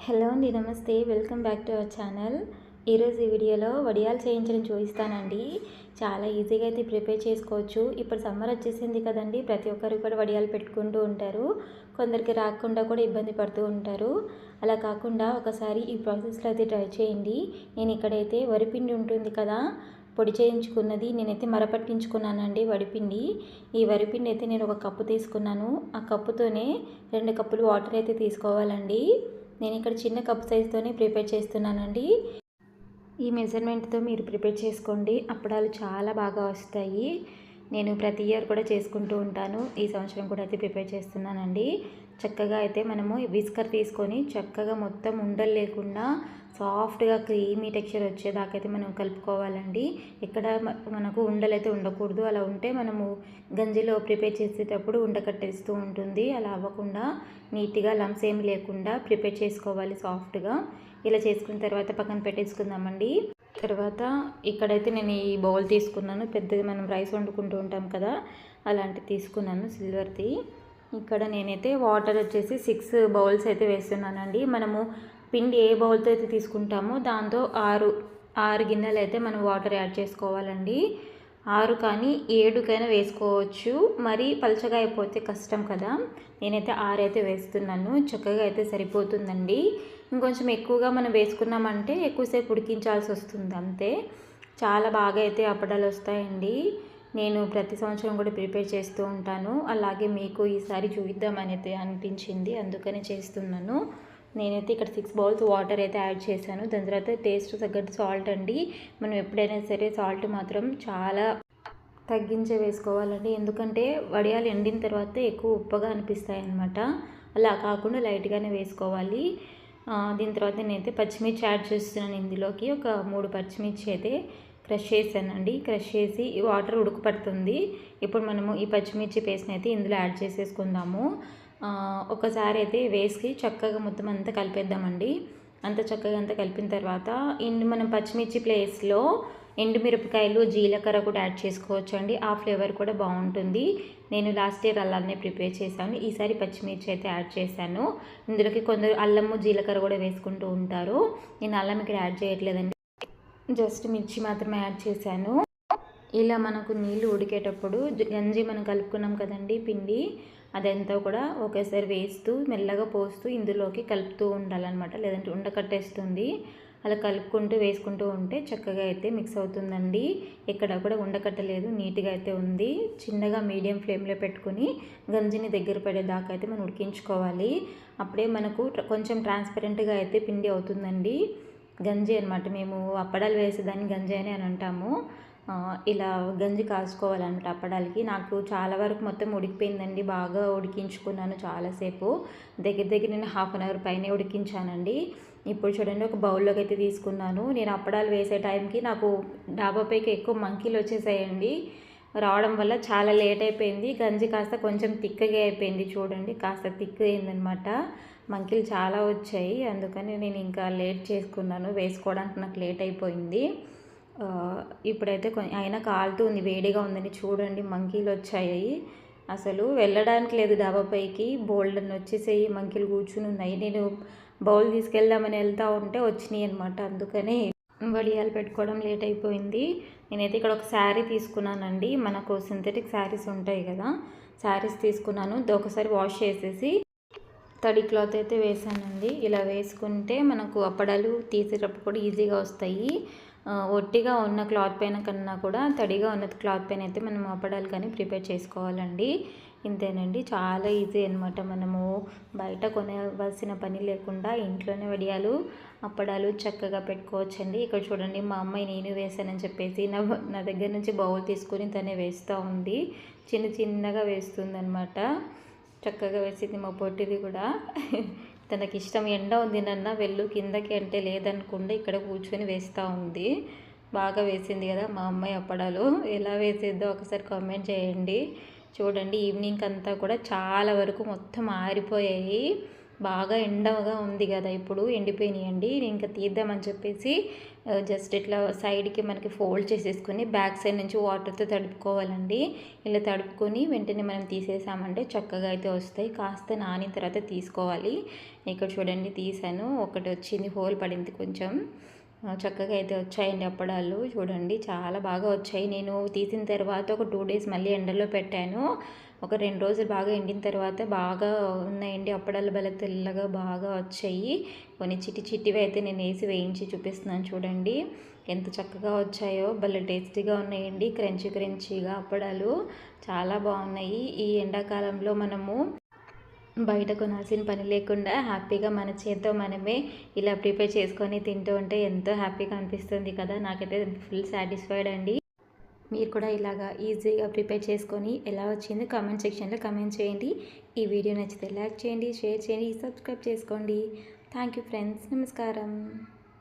Hello అండి, నమస్తే. Welcome back to our channel. ఈరోజు ఈ వీడియోలో వడియాలు చేయించడం చూపిస్తానండి. చాలా ఈజీగా అయితే ప్రిపేర్ చేసుకోవచ్చు. ఇప్పుడు సమ్మర్ వచ్చేసింది కదండి, ప్రతి ఒక్కరు కూడా వడియాలు పెట్టుకుంటూ ఉంటారు. కొందరికి రాకుండా కూడా ఇబ్బంది పడుతూ ఉంటారు. అలా కాకుండా ఒకసారి ఈ ప్రాసెస్లో అయితే ట్రై చేయండి. నేను ఇక్కడైతే వరిపిండి ఉంటుంది కదా, పొడి చేయించుకున్నది నేనైతే మరపట్టించుకున్నానండి వడిపిండి. ఈ వరిపిండి అయితే నేను ఒక కప్పు తీసుకున్నాను. ఆ కప్పుతోనే 2 కప్పులు వాటర్ అయితే తీసుకోవాలండి. నేను ఇక్కడ చిన్న కప్ సైజుతోనే ప్రిపేర్ చేస్తున్నానండి. ఈ మెజర్మెంట్తో మీరు ప్రిపేర్ చేసుకోండి, అప్పడాలు చాలా బాగా వస్తాయి. నేను ప్రతి ఇయర్ కూడా చేసుకుంటూ ఉంటాను. ఈ సంవత్సరం కూడా అయితే ప్రిపేర్ చేస్తున్నానండి. చక్కగా అయితే మనము విస్కర్ తీసుకొని చక్కగా మొత్తం ఉండలు లేకుండా సాఫ్ట్గా క్రీమీ టెక్స్చర్ వచ్చేదాకా అయితే మనం కలుపుకోవాలండి. ఇక్కడ మనకు ఉండలు అయితే ఉండకూడదు. అలా ఉంటే మనము గంజిలో ప్రిపేర్ చేసేటప్పుడు ఉండకట్టేస్తూ ఉంటుంది. అలా అవ్వకుండా నీట్గా లంప్స్ ఏమి లేకుండా ప్రిపేర్ చేసుకోవాలి సాఫ్ట్గా. ఇలా చేసుకున్న తర్వాత పక్కన పెట్టేసుకుందామండి. తర్వాత ఇక్కడైతే నేను ఈ బౌల్ తీసుకున్నాను. పెద్దది మనం రైస్ వండుకుంటూ ఉంటాం కదా, అలాంటివి తీసుకున్నాను సిల్వర్ది. ఇక్కడ నేనైతే వాటర్ వచ్చేసి 6 బౌల్స్ అయితే వేస్తున్నానండి. మనము పిండి ఏ బౌల్తో అయితే తీసుకుంటామో దాంతో 6 గిన్నెలు అయితే మనం వాటర్ యాడ్ చేసుకోవాలండి. 6 కానీ 7కైనా వేసుకోవచ్చు. మరి పలచగా అయిపోతే కష్టం కదా, నేనైతే 6 అయితే వేస్తున్నాను. చక్కగా అయితే సరిపోతుందండి. ఇంకొంచెం ఎక్కువగా మనం వేసుకున్నామంటే ఎక్కువసేపు ఉడికించాల్సి వస్తుంది అంతే. చాలా బాగా అయితే అప్పడాలు వస్తాయండి. నేను ప్రతి సంవత్సరం కూడా ప్రిపేర్ చేస్తూ ఉంటాను. అలాగే మీకు ఈసారి చూద్దామని అయితే అనిపించింది, అందుకని చేస్తున్నాను. నేనైతే ఇక్కడ 6 బౌల్స్ వాటర్ అయితే యాడ్ చేశాను. దాని తర్వాత టేస్ట్ తగ్గట్టు సాల్ట్ అండి. మనం ఎప్పుడైనా సరే సాల్ట్ మాత్రం చాలా తగ్గించే వేసుకోవాలండి. ఎందుకంటే వడియాలు ఎండిన తర్వాత ఎక్కువ ఉప్పగా అనిపిస్తాయి అన్నమాట. అలా కాకుండా లైట్గానే వేసుకోవాలి. దీని తర్వాత నేనైతే పచ్చిమిర్చి యాడ్ చేస్తున్నాను. ఇందులోకి ఒక 3 పచ్చిమిర్చి అయితే క్రష్ చేశానండి. క్రష్ చేసి ఈ వాటర్ ఉడకపడుతుంది. ఇప్పుడు మనము ఈ పచ్చిమిర్చి పేస్ట్ని అయితే ఇందులో యాడ్ చేసేసుకుందాము. ఒకసారి అయితే వేసి చక్కగా మొత్తం అంతా కలిపేద్దామండి. అంత చక్కగా అంతా కలిపిన తర్వాత మనం పచ్చిమిర్చి ప్లేస్లో ఎండుమిరపకాయలు, జీలకర్ర కూడా యాడ్ చేసుకోవచ్చు అండి. ఆ ఫ్లేవర్ కూడా బాగుంటుంది. నేను లాస్ట్ ఇయర్ అలానే ప్రిపేర్ చేశాను. ఈసారి పచ్చిమిర్చి అయితే యాడ్ చేశాను. ఇందులోకి కొందరు అల్లము, జీలకర్ర కూడా వేసుకుంటూ ఉంటారు. నేను అల్లం ఇక్కడ యాడ్ చేయట్లేదండి, జస్ట్ మిర్చి మాత్రమే యాడ్ చేశాను. ఇలా మనకు నీళ్ళు ఉడికేటప్పుడు గంజి మనం కలుపుకున్నాం కదండి పిండి, అదంతా కూడా ఒకేసారి వేస్తూ మెల్లగా పోస్తూ ఇందులోకి కలుపుతూ ఉండాలన్నమాట, లేదంటే ఉండకట్టేస్తుంది. అలా కలుపుకుంటూ వేసుకుంటూ ఉంటే చక్కగా అయితే మిక్స్ అవుతుందండి. ఎక్కడ కూడా ఉండకట్టలేదు, నీట్గా అయితే ఉంది. చిన్నగా మీడియం ఫ్లేమ్లో పెట్టుకుని గంజిని దగ్గర పడేదాకా అయితే మనం ఉడికించుకోవాలి. అప్పుడే మనకు కొంచెం ట్రాన్స్పరెంట్గా అయితే పిండి అవుతుందండి. గంజి అనమాట, మేము అప్పడాలు వేసేదాన్ని గంజి అని అంటాము. ఇలా గంజి కాసుకోవాలన్నమాట అప్పడాలకి. నాకు చాలా వరకు మొత్తం ఉడికిపోయిందండి, బాగా ఉడికించుకున్నాను చాలాసేపు. దగ్గర దగ్గర నేను 1/2 అవర్ పైనే ఉడికించానండి. ఇప్పుడు చూడండి ఒక బౌల్లోకి అయితే తీసుకున్నాను. నేను అప్పడాలు వేసే టైంకి నాకు డాబాపైకి ఎక్కువ మంకీలు వచ్చేసాయండి. రావడం వల్ల చాలా లేట్ అయిపోయింది. గంజి కాస్త కొంచెం తిక్కగా అయిపోయింది. చూడండి కాస్త తిక్ అయిందనమాట, మంకీలు చాలా వచ్చాయి. అందుకని నేను ఇంకా లేట్ చేసుకున్నాను, వేసుకోవడానికి నాకు లేట్ అయిపోయింది. ఇప్పుడైతే అయినా కాలుతుంది, వేడిగా ఉందని చూడండి మంకీలు వచ్చాయి. అసలు వెళ్ళడానికి లేదు డాబాపైకి, బోల్డన్ వచ్చేసాయి, మంకీలు కూర్చుని ఉన్నాయి. నేను బౌల్ తీసుకెళ్దామని వెళ్తూ ఉంటే వచ్చినాయి అనమాట, అందుకని వడియాలు పెట్టుకోవడం లేట్ అయిపోయింది. నేనైతే ఇక్కడ ఒక శారీ తీసుకున్నానండి. మనకు సింథటిక్ శారీస్ ఉంటాయి కదా, శారీస్ తీసుకున్నాను. ఒకసారి వాష్ చేసేసి తడి క్లాత్ అయితే వేసానండి. ఇలా వేసుకుంటే మనకు అప్పడాలు తీసేటప్పుడు కూడా ఈజీగా వస్తాయి. ఒట్టిగా ఉన్న క్లాత్ పైన కన్నా కూడా తడిగా ఉన్న క్లాత్ పైన అయితే మనం అప్పడాలు కానీ ప్రిపేర్ చేసుకోవాలండి. ఇంతేనండి, చాలా ఈజీ అనమాట. మనము బయట కొనవలసిన పని లేకుండా ఇంట్లోనే వడియాలు, అప్పడాలు చక్కగా పెట్టుకోవచ్చండి. ఇక్కడ చూడండి మా అమ్మాయి నేను వేసానని చెప్పేసి నా దగ్గర నుంచి బౌల్ తీసుకొని తనే వేస్తూ ఉంది. చిన్నగా వేస్తుందనమాట. చక్కగా వేసింది మా పొట్టిది కూడా. తనకి ఇష్టం, ఎండ ఉంది నన్న వెళ్ళు కిందకి అంటే లేదనుకుండా ఇక్కడ కూర్చొని వేస్తూ ఉంది. బాగా వేసింది కదా మా అమ్మాయి అప్పడాలు. ఎలా వేసేద్దో ఒకసారి కామెంట్ చేయండి. చూడండి ఈవినింగ్ అంతా కూడా చాలా వరకు మొత్తం ఆరిపోయాయి. బాగా ఎండగా ఉంది కదా ఇప్పుడు, ఎండిపోయినాయండి. ఇంకా తీద్దామని చెప్పేసి జస్ట్ ఇట్లా సైడ్కి మనకి ఫోల్డ్ చేసేసుకొని బ్యాక్ సైడ్ నుంచి వాటర్తో తడుపుకోవాలండి. ఇలా తడుపుకొని వెంటనే మనం తీసేసామంటే చక్కగా అయితే వస్తాయి. కాస్త నానిన తర్వాత తీసుకోవాలి. ఇక్కడ చూడండి తీసాను, ఒకటి వచ్చింది, హోల్ పడింది కొంచెం. చక్కగా అయితే వచ్చాయండి అప్పడాలు. చూడండి చాలా బాగా వచ్చాయి. నేను తీసిన తర్వాత ఒక 2 డేస్ మళ్ళీ ఎండలో పెట్టాను. ఒక 2 రోజులు బాగా ఎండిన తర్వాత బాగా ఉన్నాయండి అప్పడాలు. భలే తెల్లగా బాగా వచ్చాయి. కొన్ని చిట్టి చిట్టివి అయితే నేను వేయించి చూపిస్తున్నాను చూడండి ఎంత చక్కగా వచ్చాయో. భలే టేస్టీగా ఉన్నాయండి, క్రంచీ క్రంచీగా అప్పడాలు చాలా బాగున్నాయి. ఈ ఎండాకాలంలో మనము బయట కొనాల్సిన పని లేకుండా హ్యాపీగా మన చేతితో మనమే ఇలా ప్రిపేర్ చేసుకొని తింటూ ఉంటే ఎంతో హ్యాపీగా అనిపిస్తుంది కదా. నాకైతే ఫుల్ సాటిస్ఫైడ్ అండి. మీరు కూడా ఇలాగా ఈజీగా ప్రిపేర్ చేసుకొని ఎలా వచ్చింది కామెంట్ సెక్షన్లో కామెంట్ చేయండి. ఈ వీడియో నచ్చితే లైక్ చేయండి, షేర్ చేయండి, సబ్స్క్రైబ్ చేసుకోండి. Thank you friends. నమస్కారం.